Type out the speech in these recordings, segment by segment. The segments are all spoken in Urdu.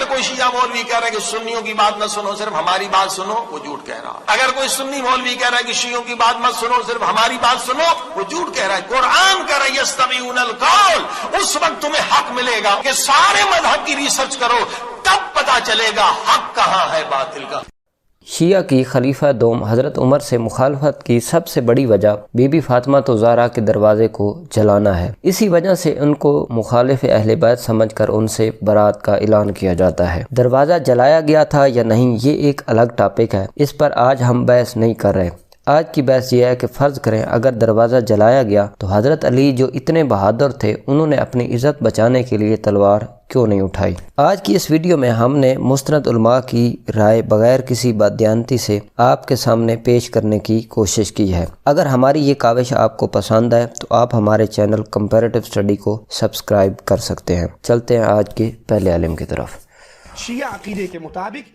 اگر کوئی شیعہ مولوی کہہ رہا ہے کہ سنیوں کی بات نہ سنو صرف ہماری بات سنو، وہ جھوٹ کہہ رہا ہے۔ اگر کوئی سنی مولوی کہہ رہا ہے کہ شیعوں کی بات مت سنو صرف ہماری بات سنو، وہ جھوٹ کہہ رہا ہے۔ قرآن کہہ رہا ہے یستمعون القول، اس وقت تمہیں حق ملے گا کہ سارے مذہب کی ریسرچ کرو، تب پتہ چلے گا حق کہاں ہے باطل کا۔ شیعہ کی خلیفہ دوم حضرت عمر سے مخالفت کی سب سے بڑی وجہ بی بی فاطمہ الزہرا کے دروازے کو جلانا ہے۔ اسی وجہ سے ان کو مخالف اہل بیت سمجھ کر ان سے برات کا اعلان کیا جاتا ہے۔ دروازہ جلایا گیا تھا یا نہیں یہ ایک الگ ٹاپک ہے، اس پر آج ہم بحث نہیں کر رہے۔ آج کی بحث یہ ہے کہ فرض کریں اگر دروازہ جلایا گیا تو حضرت علی جو اتنے بہادر تھے انہوں نے اپنی عزت بچانے کے لیے تلوار کیوں نہیں اٹھائی۔ آج کی اس ویڈیو میں ہم نے مستند علماء کی رائے بغیر کسی بددیانتی سے آپ کے سامنے پیش کرنے کی کوشش کی ہے۔ اگر ہماری یہ کاوش آپ کو پسند ہے تو آپ ہمارے چینل کمپیریٹو اسٹڈی کو سبسکرائب کر سکتے ہیں۔ چلتے ہیں آج کے پہلے عالم کی طرف۔ شیعہ عقیدے کے مطابق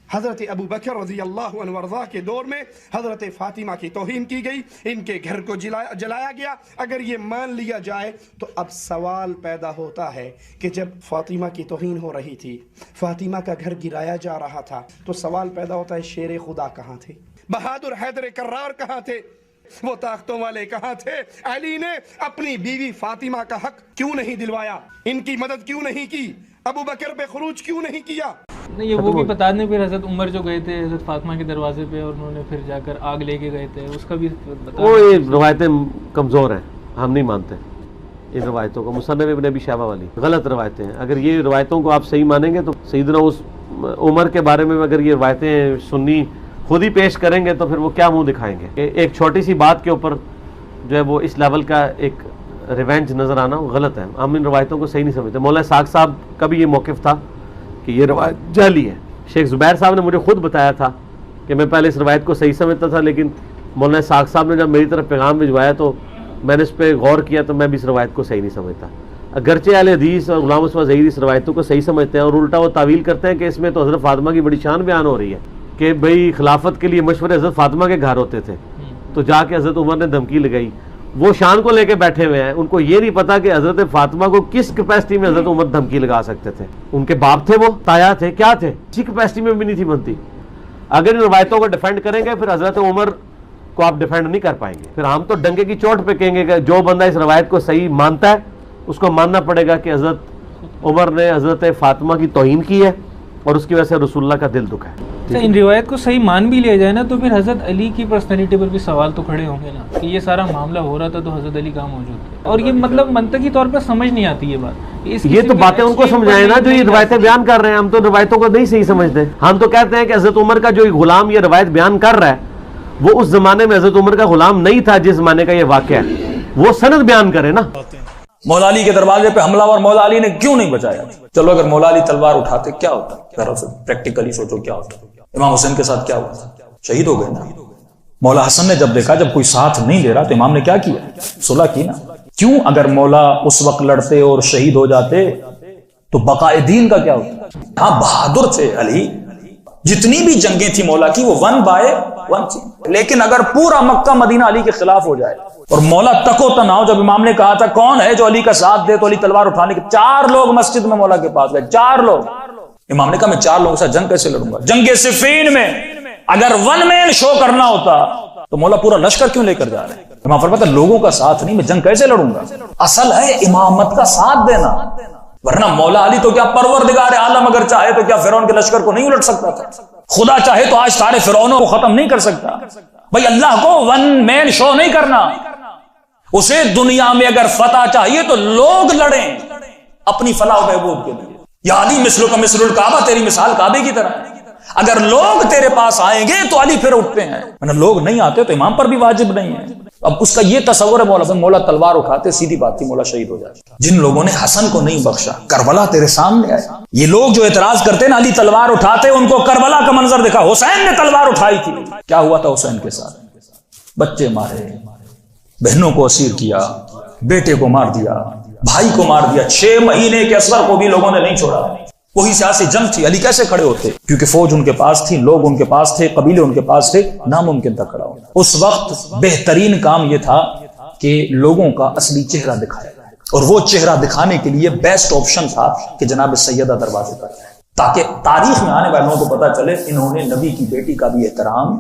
حضرت ابو بکر رضی اللہ عنہ وارضاہ کے دور میں حضرت فاطمہ کی توہین کی گئی، ان کے گھر کو جلایا گیا۔ اگر یہ مان لیا جائے تو اب سوال پیدا ہوتا ہے کہ جب فاطمہ کی توہین ہو رہی تھی، فاطمہ کا گھر گرایا جا رہا تھا، تو سوال پیدا ہوتا ہے شیر خدا کہاں تھے؟ بہادر حیدر کرار کہاں تھے؟ وہ طاقتوں والے کہاں تھے؟ علی نے اپنی بیوی فاطمہ کا حق کیوں نہیں دلوایا؟ ان کی مدد کیوں نہیں کی؟ ابو بکر پہ خروج کیوں نہیں کیا؟ نہیں، یہ وہ بھی بتا دیں پھر حضرت عمر جو گئے تھے حضرت فاطمہ کے دروازے پہ اور انہوں نے پھر جا کر آگ لے کے گئے تھے، اس کا بھی بتا۔ وہ یہ روایتیں کمزور ہیں، ہم نہیں مانتے ان روایتوں کو۔ مصنف ابن ابی شیبہ والی غلط روایتیں ہیں۔ اگر یہ روایتوں کو آپ صحیح مانیں گے تو سیدنا اس عمر کے بارے میں اگر یہ روایتیں سنی خود ہی پیش کریں گے تو پھر وہ کیا منہ دکھائیں گے؟ ایک چھوٹی سی بات کے اوپر جو ہے وہ اس لیول کا ایک ریونج نظر آنا وہ غلط ہے۔ ہم ان روایتوں کو صحیح نہیں سمجھتے۔ مولانا اسحاق صاحب کا بھی یہ موقف تھا کہ یہ روایت جعلی ہے۔ شیخ زبیر صاحب نے مجھے خود بتایا تھا کہ میں پہلے اس روایت کو صحیح سمجھتا تھا، لیکن مولانا اسحاق صاحب نے جب میری طرف پیغام بھجوایا تو میں نے اس پہ غور کیا تو میں بھی اس روایت کو صحیح نہیں سمجھتا۔ اگرچہ اہل حدیث اور غلام عثمان ظہیر اس روایتوں کو صحیح سمجھتے ہیں اور الٹا وہ تعویل کرتے ہیں کہ اس میں تو حضرت فاطمہ کی بڑی شان بیان ہو رہی ہے کہ بھئی خلافت کے لیے مشورے حضرت فاطمہ کے گھر ہوتے تھے، تو جا کے حضرت عمر نے دھمکی لگائی۔ وہ شان کو لے کے بیٹھے ہوئے ہیں، ان کو یہ نہیں پتا کہ حضرت فاطمہ کو کس کیپیسٹی میں حضرت عمر دھمکی لگا سکتے تھے۔ ان کے باپ تھے، وہ تایا تھے، کیا تھے، اسی کیپیسٹی میں بھی نہیں تھی بنتی۔ اگر ان روایتوں کو ڈیفینڈ کریں گے پھر حضرت عمر کو آپ ڈیفینڈ نہیں کر پائیں گے۔ پھر ہم تو ڈنکے کی چوٹ پہ کہیں گے کہ جو بندہ اس روایت کو صحیح مانتا ہے اس کو ماننا پڑے گا کہ حضرت عمر نے حضرت فاطمہ کی توہین کی ہے اور اس کی وجہ سے رسول اللہ کا دل دکھا ہے۔ ان روایت کو صحیح مان بھی لیا جائے نا تو پھر حضرت علی کی پرسنالٹی پر بھی سوال تو کھڑے ہوں گے نا کہ یہ سارا معاملہ ہو رہا تھا تو حضرت علی کہاں موجود تھے، اور یہ مطلب منطقی طور پر سمجھ نہیں آتی یہ بات۔ یہ تو باتیں ان کو سمجھائیں نا جو یہ روایتیں بیان کر رہے ہیں، ہم تو روایتوں کو نہیں صحیح سمجھتے۔ ہم تو کہتے ہیں کہ حضرت عمر کا جو غلام یہ روایت بیان کر رہا ہے وہ اس زمانے میں حضرت عمر کا غلام نہیں تھا جس زمانے کا یہ واقعہ ہے، وہ سند بیان کرے نا۔ مولا علی کے دروازے پہ حملہ اور مولا علی نے کیوں نہیں بچایا؟ چلو اگر مولا علی تلوار اٹھاتے کیا ہوتا؟ ذرا سے پریکٹیکلی سوچو کیا ہوتا؟ امام حسین کے ساتھ کیا ہوا؟ شہید ہو گئے نا۔ مولا حسن نے جب دیکھا جب کوئی ساتھ نہیں دے رہا تو امام نے کیا کیا؟ صلح کی نا۔ کیوں اگر مولا اس وقت لڑتے اور شہید ہو جاتے تو بقائے دین کا کیا ہوتا؟ ہاں بہادر تھے علی، جتنی بھی جنگیں تھی مولا کی وہ 1 by 1 تھی، لیکن اگر پورا مکہ مدینہ علی کے خلاف ہو جائے اور مولا تکو تناؤ، جب امام نے کہا تھا کون ہے جو علی کا ساتھ دے تو علی تلوار اٹھانے کے 4 لوگ مسجد میں مولا کے پاس گئے، 4 لوگ۔ امام نے کہا میں 4 لوگوں سے جنگ کیسے لڑوں گا؟ جنگ صفین میں اگر 1 مین شو کرنا ہوتا تو مولا پورا لشکر کیوں لے کر جا رہے ہیں؟ امام فرماتا لوگوں کا ساتھ نہیں، میں جنگ کیسے لڑوں گا؟ اصل ہے امامت کا ساتھ دینا، ورنہ مولا علی تو کیا پروردگار عالم اگر چاہے تو کیا فرعون کے لشکر کو نہیں الٹ سکتا تھا؟ خدا چاہے تو آج سارے فرعونوں کو ختم نہیں کر سکتا۔ بھائی اللہ کو 1 مین شو نہیں کرنا، اسے دنیا میں اگر فتح چاہیے تو لوگ لڑیں اپنی فلاح و بہبود کے لیے۔ یا علی مثل کا مثل الکعبہ، تیری مثال کعبے کی طرح ہے۔ اگر لوگ تیرے پاس آئیں گے تو علی پھر اٹھتے ہیں، ورنہ لوگ نہیں آتے تو امام پر بھی واجب نہیں ہے۔ اب اس کا یہ تصور ہے مولا تلوار اٹھاتے سیدھی بات تھی مولا شہید ہو جائے۔ جن لوگوں نے حسن کو نہیں بخشا، کربلا تیرے سامنے آئے، یہ لوگ جو اعتراض کرتے نا علی تلوار اٹھاتے، ان کو کربلا کا منظر دکھا، حسین نے تلوار اٹھائی تھی، کیا ہوا تھا حسین کے ساتھ؟ بچے مارے، بہنوں کو اسیر کیا، بیٹے کو مار دیا، بھائی کو مار دیا، 6 مہینے کے اصغر کو بھی لوگوں نے نہیں چھوڑا۔ وہی سیاسی جنگ تھی، علی کیسے کھڑے ہوتے؟ کیونکہ فوج ان کے پاس تھی، لوگ ان کے پاس تھے، قبیلے ان کے پاس تھے، ناممکن تھا کھڑا ہونا۔ اس وقت بہترین کام یہ تھا کہ لوگوں کا اصلی چہرہ دکھایا جائے، اور وہ چہرہ دکھانے کے لیے بیسٹ آپشن تھا کہ جناب سیدہ دروازے پر تاکہ تاریخ میں آنے والے لوگوں کو پتا چلے انہوں نے نبی کی بیٹی کا بھی احترام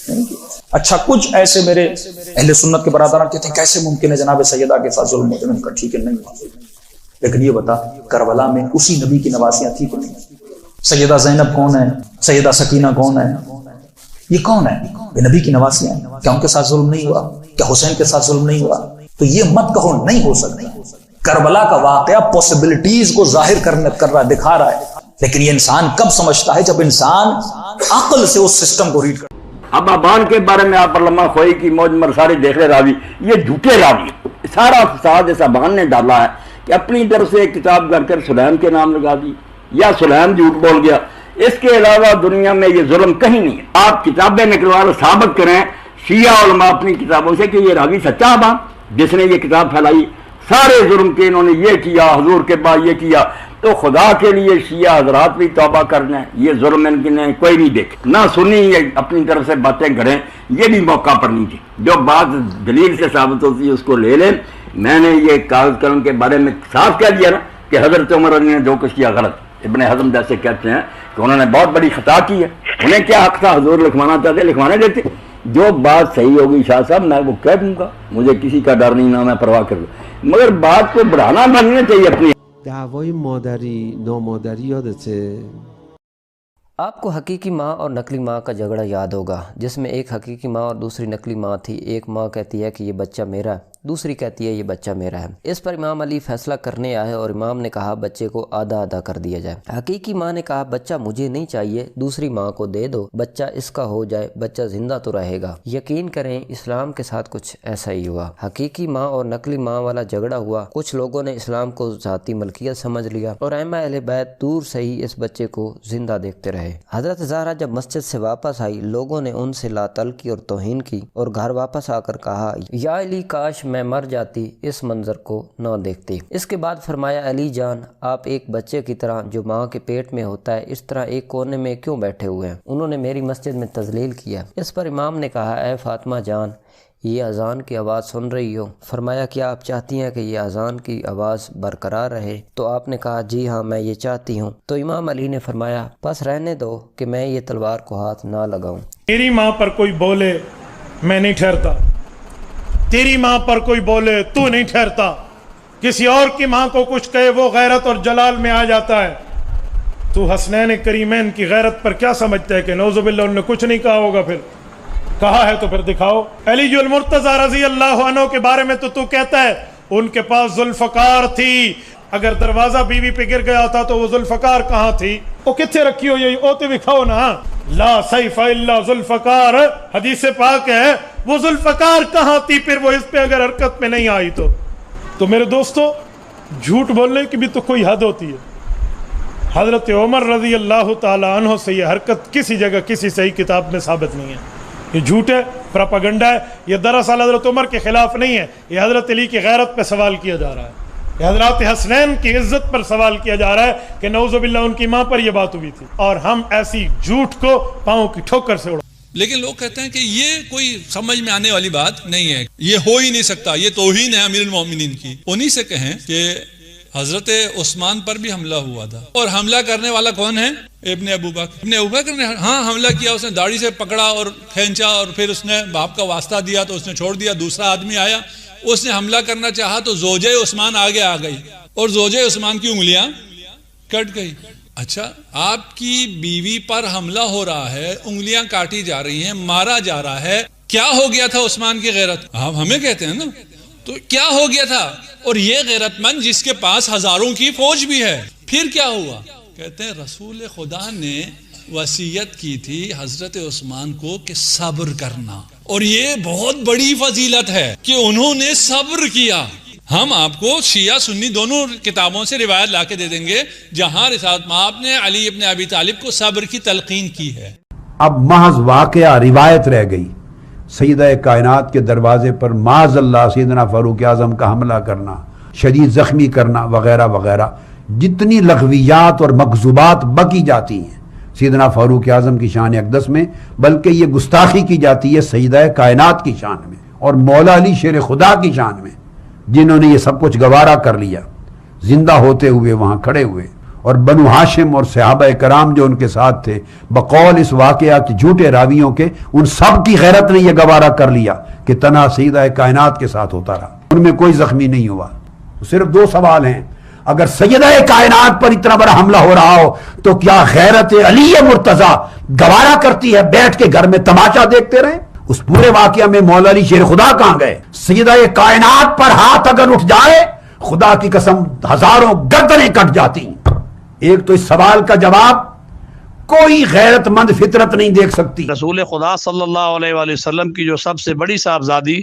نہیں کیا. اچھا کچھ ایسے میرے اہل سنت کے برادران کہتے ہیں کیسے ممکن ہے جناب سیدہ کے ساتھ ظلم ہوتے ہیں. ٹھیک ہے نہیں ہوا, لیکن یہ بتا کربلا میں اسی نبی کی نواسیاں تھی کہ نہیں؟ سیدہ زینب کون ہے, سیدہ سکینہ کون ہے, یہ کون ہے؟ یہ نبی کی نواسیاں ہیں. کیا ان کے ساتھ ظلم نہیں ہوا؟ کیا حسین کے ساتھ ظلم نہیں ہوا؟ تو یہ مت کہو نہیں ہو سکتا. کربلا کا واقعہ پاسبلٹیز کو ظاہر کر رہا ہے, دکھا رہا ہے, لیکن یہ انسان کب سمجھتا ہے جب انسان عقل سے اس سسٹم کو ریڈ کرتا ہے. اب ابان کے بارے میں آپ علامہ خوئی کی موج مرساری دیکھ رہے راوی, یہ جھوٹے راوی, سارا فساد اس ابان نے ڈالا ہے کہ اپنی طرف سے ایک کتاب کر کر سلیم کے نام لگا دی یا سلیم جھوٹ بول گیا. اس کے علاوہ دنیا میں یہ ظلم کہیں نہیں ہے. آپ کتابیں نکلوا کر ثابت کریں شیعہ علماء اپنی کتابوں سے کہ یہ راوی سچا ابان جس نے یہ کتاب پھیلائی, سارے ظلم کے انہوں نے یہ کیا, حضور کے بعد یہ کیا. تو خدا کے لیے شیعہ حضرات بھی توبہ کر لیں, یہ ظلم ان کی نے کوئی نہیں دیکھے. نہ سنی یہ اپنی طرف سے باتیں کریں, یہ بھی موقع پر نہیں تھی. جو بات دلیل سے ثابت ہوتی ہے اس کو لے لیں. میں نے یہ کاغذ قلم کے بارے میں صاف کہہ دیا نا کہ حضرت عمر علی نے جو کچھ کیا غلط. ابن حزم جیسے کہتے ہیں کہ انہوں نے بہت بڑی خطا کی ہے. انہیں کیا حق تھا, حضور لکھوانا چاہتے لکھوانے دیتے. جو بات صحیح ہوگی شاہ صاحب میں وہ کہہ دوں گا, مجھے کسی کا ڈر نہیں, نہ میں پرواہ کروں, مگر بات کو بڑھانا بننا چاہیے اپنی. دعوای مادری نامادری یادته؟ آپ کو حقیقی ماں اور نقلی ماں کا جھگڑا یاد ہوگا جس میں ایک حقیقی ماں اور دوسری نقلی ماں تھی. ایک ماں کہتی ہے کہ یہ بچہ میرا ہے, دوسری کہتی ہے یہ بچہ میرا ہے. اس پر امام علی فیصلہ کرنے آئے اور امام نے کہا بچے کو آدھا آدھا کر دیا جائے. حقیقی ماں نے کہا بچہ مجھے نہیں چاہیے, دوسری ماں کو دے دو, بچہ اس کا ہو جائے, بچہ زندہ تو رہے گا. یقین کریں اسلام کے ساتھ کچھ ایسا ہی ہوا. حقیقی ماں اور نقلی ماں والا جھگڑا ہوا. کچھ لوگوں نے اسلام کو ذاتی ملکیت سمجھ لیا اور ائمہ اہل بیت دور سے ہی اس بچے کو زندہ دیکھتے رہے. حضرت زہرا جب مسجد سے واپس آئی لوگوں نے ان سے لا تلقی اور توہین کی اور گھر واپس آ کر کہا یا علی کاش میں مر جاتی, اس منظر کو نہ دیکھتی. اس کے بعد فرمایا علی جان آپ ایک بچے کی طرح جو ماں کے پیٹ میں ہوتا ہے اس طرح ایک کونے میں کیوں بیٹھے ہوئے ہیں؟ انہوں نے میری مسجد میں تذلیل کیا. اس پر امام نے کہا اے فاطمہ جان یہ اذان کی آواز سن رہی ہو؟ فرمایا کیا آپ چاہتی ہیں کہ یہ اذان کی آواز برقرار رہے؟ تو آپ نے کہا جی ہاں میں یہ چاہتی ہوں. تو امام علی نے فرمایا بس رہنے دو کہ میں یہ تلوار کو ہاتھ نہ لگاؤں. تیری ماں پر کوئی بولے میں نہیں ٹھہرتا, تیری ماں پر کوئی بولے تو نہیں ٹھہرتا, کسی اور کی ماں کو کچھ کہے وہ غیرت اور جلال میں آ جاتا ہے. تو حسنین کریمین کی غیرت پر کیا سمجھتا ہے کہ نعوذ باللہ انہوں نے کچھ نہیں کہا ہوگا؟ پھر کہا ہے تو پھر دکھاؤ. علی المرتضیٰ رضی اللہ عنہ کے بارے میں تو کہتا ہے ان کے پاس ذوالفقار تھی. اگر دروازہ بیوی پہ گر گیا تھا تو وہ ذوالفقار کہاں تھی؟ وہ کتنے رکھی ہو, یہی اوتے دکھاؤ نا. لا سیف الا ذوالفقار حدیث پاک ہے, وہ ذوالفقار کہاں تھی پھر وہ اس پہ اگر حرکت میں نہیں آئی تو میرے دوستو جھوٹ بولنے کی بھی تو کوئی حد ہوتی ہے. حضرت عمر رضی اللہ تعالی عنہ سے یہ حرکت کسی جگہ کسی صحیح کتاب میں ثابت نہیں ہے. یہ جھوٹ ہے, پراپاگنڈا ہے. یہ دراصل حضرت عمر کے خلاف نہیں ہے, یہ حضرت علی کی غیرت پہ سوال کیا جا رہا ہے, یہ حضرات حسنین کی عزت پر سوال کیا جا رہا ہے کہ نعوذ باللہ ان کی ماں پر یہ بات ہوئی تھی, اور ہم ایسی جھوٹ کو پاؤں کی ٹھوکر سے اڑا. لیکن لوگ کہتے ہیں کہ یہ کوئی سمجھ میں آنے والی بات نہیں ہے, یہ ہو ہی نہیں سکتا, یہ توہین ہے امیر المومنین کی. انہی سے کہیں کہ حضرت عثمان پر بھی حملہ ہوا تھا, اور حملہ کرنے والا کون ہے؟ ابن ابو بکر. ابن ابو بکر نے حملہ کیا, اس نے داڑھی سے پکڑا اور کھینچا, اور پھر اس نے باپ کا واسطہ دیا تو اس نے چھوڑ دیا. دوسرا آدمی آیا, اس نے حملہ کرنا چاہا تو زوجہ عثمان آگے آ گئی اور زوجہ عثمان کی انگلیاں کٹ گئی. اچھا آپ کی بیوی پر حملہ ہو رہا ہے, انگلیاں کاٹی جا رہی ہیں, مارا جا رہا ہے, کیا ہو گیا تھا عثمان کی غیرت؟ آپ ہمیں کہتے ہیں نا, تو کیا ہو گیا تھا؟ اور یہ غیرت مند جس کے پاس ہزاروں کی فوج بھی ہے, پھر کیا ہوا؟ کہتے ہیں رسول خدا نے وصیت کی تھی حضرت عثمان کو کہ صبر کرنا, اور یہ بہت بڑی فضیلت ہے کہ انہوں نے صبر کیا. ہم آپ کو شیعہ سنی دونوں کتابوں سے روایت لا کے دے دیں گے جہاں رسالت مآب نے علی ابن ابی طالب کو صبر کی تلقین کی ہے. اب محض واقعہ روایت رہ گئی. سیدہ کائنات کے دروازے پر معاذ اللہ سیدنا فاروق اعظم کا حملہ کرنا, شدید زخمی کرنا وغیرہ وغیرہ, جتنی لغویات اور مکذوبات بکی جاتی ہیں سیدنا فاروق اعظم کی شان اقدس میں, بلکہ یہ گستاخی کی جاتی ہے سیدہ کائنات کی شان میں اور مولا علی شیر خدا کی شان میں, جنہوں نے یہ سب کچھ گوارا کر لیا, زندہ ہوتے ہوئے وہاں کھڑے ہوئے اور بنو ہاشم اور صحابہ کرام جو ان کے ساتھ تھے، بقول اس واقعہ کے جھوٹے راویوں کے، ان سب کی غیرت نے یہ گوارا کر لیا کہ تنہا سیدہ کائنات کے ساتھ ہوتا رہا، ان میں کوئی زخمی نہیں ہوا۔ صرف دو سوال ہیں، اگر سیدہ کائنات پر اتنا بڑا حملہ ہو رہا ہو تو کیا غیرت علی مرتضیٰ گوارا کرتی ہے بیٹھ کے گھر میں تماشا دیکھتے رہیں؟ اس پورے واقعہ میں مولا علی شیر خدا کہاں گئے؟ سیدہ کائنات پر ہاتھ اگر اٹھ جائے خدا کی قسم ہزاروں گردنیں کٹ جاتی۔ ایک تو اس سوال کا جواب کوئی غیرت مند فطرت نہیں دیکھ سکتی۔ رسول خدا صلی اللہ علیہ وآلہ وسلم کی جو سب سے بڑی صاحبزادی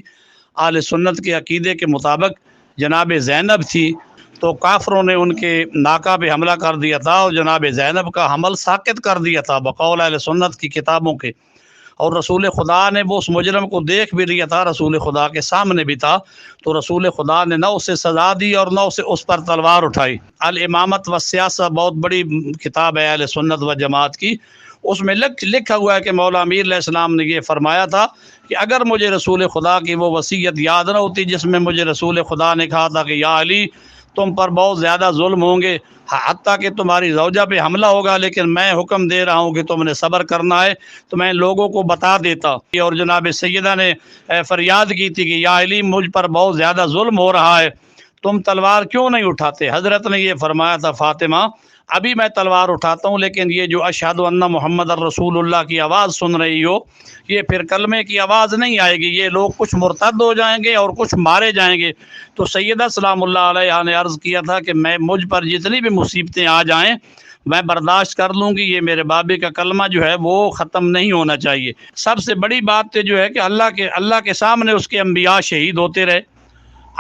اہل سنت کے عقیدے کے مطابق جناب زینب تھی، تو کافروں نے ان کے ناکہ پہ حملہ کر دیا تھا اور جناب زینب کا حمل ساقط کر دیا تھا بقول اہل سنت کی کتابوں کے، اور رسول خدا نے وہ اس مجرم کو دیکھ بھی لیا تھا، رسول خدا کے سامنے بھی تھا، تو رسول خدا نے نہ اسے سزا دی اور نہ اسے اس پر تلوار اٹھائی۔ الامامت والسیاسہ بہت بڑی کتاب ہے اہل سنت و جماعت کی، اس میں لکھا ہوا ہے کہ مولا امیر علیہ السلام نے یہ فرمایا تھا کہ اگر مجھے رسول خدا کی وہ وصیت یاد نہ ہوتی جس میں مجھے رسول خدا نے کہا تھا کہ یا علی تم پر بہت زیادہ ظلم ہوں گے، حتیٰ کہ تمہاری زوجہ پہ حملہ ہوگا، لیکن میں حکم دے رہا ہوں کہ تم نے صبر کرنا ہے، تو میں لوگوں کو بتا دیتا۔ اور جناب سیدہ نے فریاد کی تھی کہ یا علی مجھ پر بہت زیادہ ظلم ہو رہا ہے، تم تلوار کیوں نہیں اٹھاتے؟ حضرت نے یہ فرمایا تھا فاطمہ ابھی میں تلوار اٹھاتا ہوں، لیکن یہ جو اشہد ان محمد الرسول اللہ کی آواز سن رہی ہو، یہ پھر کلمے کی آواز نہیں آئے گی، یہ لوگ کچھ مرتد ہو جائیں گے اور کچھ مارے جائیں گے۔ تو سیدہ سلام اللہ علیہا نے عرض کیا تھا کہ میں مجھ پر جتنی بھی مصیبتیں آ جائیں میں برداشت کر لوں گی، یہ میرے بابے کا کلمہ جو ہے وہ ختم نہیں ہونا چاہیے۔ سب سے بڑی بات جو ہے کہ اللہ کے سامنے اس کے انبیاء شہید ہوتے رہے،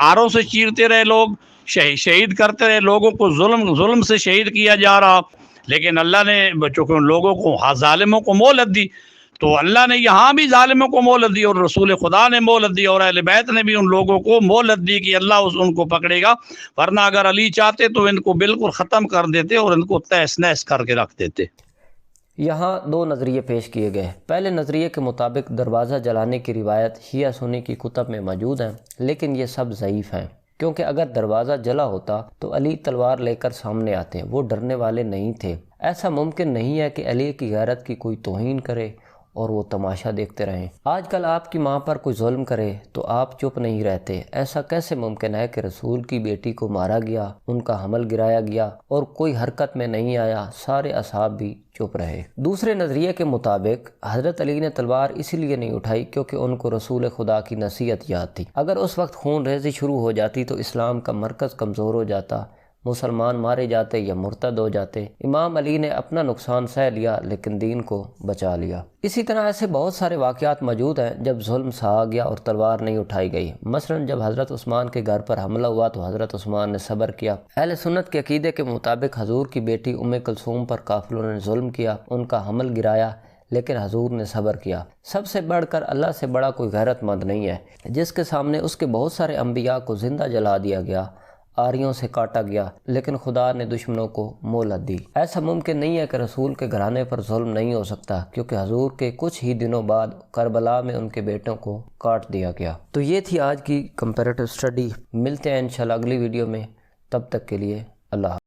آروں سے چیرتے رہے لوگ، شہید کرتے رہے لوگوں کو، ظلم سے شہید کیا جا رہا، لیکن اللہ نے چونکہ ان لوگوں کو ظالموں کو مہلت دی، تو اللہ نے یہاں بھی ظالموں کو مہلت دی اور رسول خدا نے مہلت دی اور اہل بیت نے بھی ان لوگوں کو مہلت دی کہ اللہ ان کو پکڑے گا، ورنہ اگر علی چاہتے تو ان کو بالکل ختم کر دیتے اور ان کو تہس نہس کر کے رکھ دیتے۔ یہاں دو نظریے پیش کیے گئے۔ پہلے نظریے کے مطابق دروازہ جلانے کی روایت شیعہ سنی کی کتب میں موجود ہیں، لیکن یہ سب ضعیف ہیں، کیونکہ اگر دروازہ جلا ہوتا تو علی تلوار لے کر سامنے آتے، وہ ڈرنے والے نہیں تھے۔ ایسا ممکن نہیں ہے کہ علی کی غیرت کی کوئی توہین کرے اور وہ تماشا دیکھتے رہیں۔ آج کل آپ کی ماں پر کوئی ظلم کرے تو آپ چپ نہیں رہتے، ایسا کیسے ممکن ہے کہ رسول کی بیٹی کو مارا گیا، ان کا حمل گرایا گیا اور کوئی حرکت میں نہیں آیا، سارے اصحاب بھی چپ رہے۔ دوسرے نظریے کے مطابق حضرت علی نے تلوار اسی لیے نہیں اٹھائی کیونکہ ان کو رسول خدا کی نصیحت یاد تھی۔ اگر اس وقت خون ریزی شروع ہو جاتی تو اسلام کا مرکز کمزور ہو جاتا، مسلمان مارے جاتے یا مرتد ہو جاتے۔ امام علی نے اپنا نقصان سہ لیا لیکن دین کو بچا لیا۔ اسی طرح ایسے بہت سارے واقعات موجود ہیں جب ظلم سہا گیا اور تلوار نہیں اٹھائی گئی۔ مثلا جب حضرت عثمان کے گھر پر حملہ ہوا تو حضرت عثمان نے صبر کیا۔ اہل سنت کے عقیدے کے مطابق حضور کی بیٹی ام کلثوم پر کافروں نے ظلم کیا، ان کا حمل گرایا، لیکن حضور نے صبر کیا۔ سب سے بڑھ کر اللہ سے بڑا کوئی غیرت مند نہیں ہے جس کے سامنے اس کے بہت سارے انبیاء کو زندہ جلا دیا گیا، آریوں سے کاٹا گیا، لیکن خدا نے دشمنوں کو مہلت دی۔ ایسا ممکن نہیں ہے کہ رسول کے گھرانے پر ظلم نہیں ہو سکتا، کیونکہ حضور کے کچھ ہی دنوں بعد کربلا میں ان کے بیٹوں کو کاٹ دیا گیا۔ تو یہ تھی آج کی کمپیریٹو اسٹڈی۔ ملتے ہیں انشاءاللہ اگلی ویڈیو میں، تب تک کے لیے اللہ حافظ۔